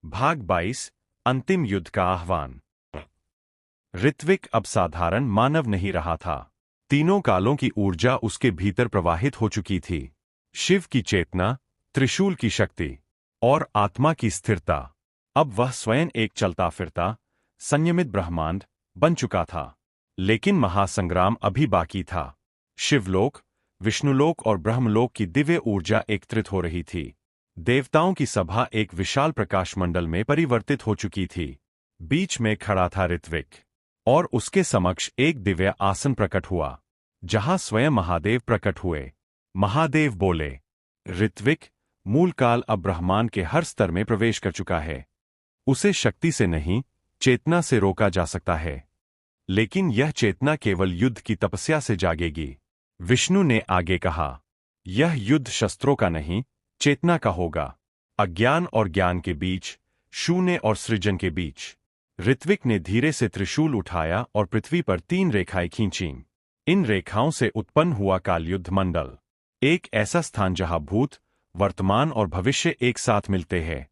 भाग 22 अंतिम युद्ध का आह्वान। ऋत्विक अब साधारण मानव नहीं रहा था। तीनों कालों की ऊर्जा उसके भीतर प्रवाहित हो चुकी थी। शिव की चेतना, त्रिशूल की शक्ति और आत्मा की स्थिरता। अब वह स्वयं एक चलता फिरता संयमित ब्रह्मांड बन चुका था। लेकिन महासंग्राम अभी बाकी था। शिवलोक, विष्णुलोक और ब्रह्मलोक की दिव्य ऊर्जा एकत्रित हो रही थी। देवताओं की सभा एक विशाल प्रकाशमंडल में परिवर्तित हो चुकी थी। बीच में खड़ा था ऋत्विक, और उसके समक्ष एक दिव्य आसन प्रकट हुआ, जहां स्वयं महादेव प्रकट हुए। महादेव बोले, ऋत्विक, मूलकाल अब ब्रह्मांड के हर स्तर में प्रवेश कर चुका है। उसे शक्ति से नहीं, चेतना से रोका जा सकता है। लेकिन यह चेतना केवल युद्ध की तपस्या से जागेगी। विष्णु ने आगे कहा, यह युद्ध शस्त्रों का नहीं, चेतना का होगा। अज्ञान और ज्ञान के बीच, शून्य और सृजन के बीच। ऋत्विक ने धीरे से त्रिशूल उठाया और पृथ्वी पर 3 रेखाएं खींचीं। इन रेखाओं से उत्पन्न हुआ कालयुद्ध मंडल, एक ऐसा स्थान जहां भूत, वर्तमान और भविष्य एक साथ मिलते हैं।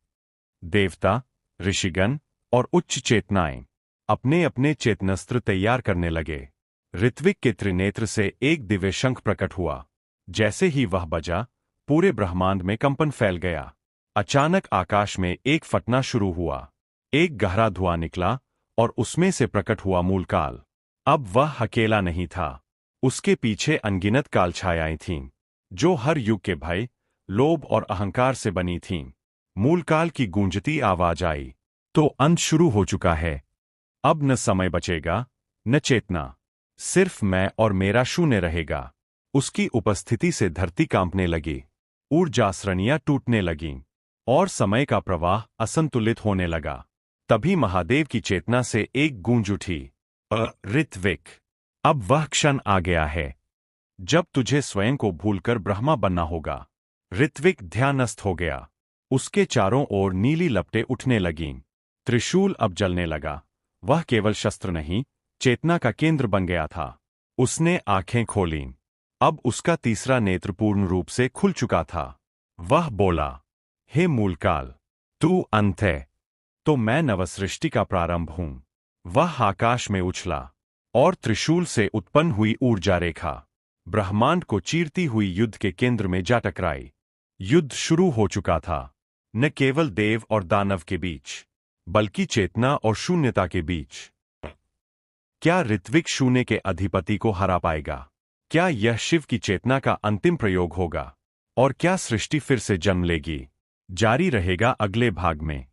देवता, ऋषिगण और उच्च चेतनाएं अपने अपने चेतनास्त्र तैयार करने लगे। ऋत्विक के त्रिनेत्र से एक दिव्य शंख प्रकट हुआ। जैसे ही वह बजा, पूरे ब्रह्मांड में कंपन फैल गया। अचानक आकाश में एक फटना शुरू हुआ। एक गहरा धुआं निकला और उसमें से प्रकट हुआ मूलकाल। अब वह अकेला नहीं था। उसके पीछे अनगिनत काल छायाएं थीं, जो हर युग के भय, लोभ और अहंकार से बनी थीं। मूलकाल की गूंजती आवाज आई, तो अंत शुरू हो चुका है। अब न समय बचेगा, न चेतना। सिर्फ मैं और मेरा शून्य रहेगा। उसकी उपस्थिति से धरती कांपने लगी, ऊर्जाश्रेणियां टूटने लगीं, और समय का प्रवाह असंतुलित होने लगा। तभी महादेव की चेतना से एक गूंज उठी, ऋत्विक, अब वह क्षण आ गया है जब तुझे स्वयं को भूलकर ब्रह्मा बनना होगा। ऋत्विक ध्यानस्थ हो गया। उसके चारों ओर नीली लपटें उठने लगीं। त्रिशूल अब जलने लगा। वह केवल शस्त्र नहीं, चेतना का केंद्र बन गया था। उसने आंखें खोलीं। अब उसका तीसरा नेत्र पूर्ण रूप से खुल चुका था। वह बोला, हे मूलकाल, तू अंत है, तो मैं नवसृष्टि का प्रारंभ हूं। वह आकाश में उछला, और त्रिशूल से उत्पन्न हुई ऊर्जा रेखा ब्रह्मांड को चीरती हुई युद्ध के केंद्र में जा टकराई। युद्ध शुरू हो चुका था, न केवल देव और दानव के बीच, बल्कि चेतना और शून्यता के बीच। क्या ऋत्विक शून्य के अधिपति को हरा पाएगा? क्या यह शिव की चेतना का अंतिम प्रयोग होगा? और क्या सृष्टि फिर से जन्म लेगी? जारी रहेगा अगले भाग में।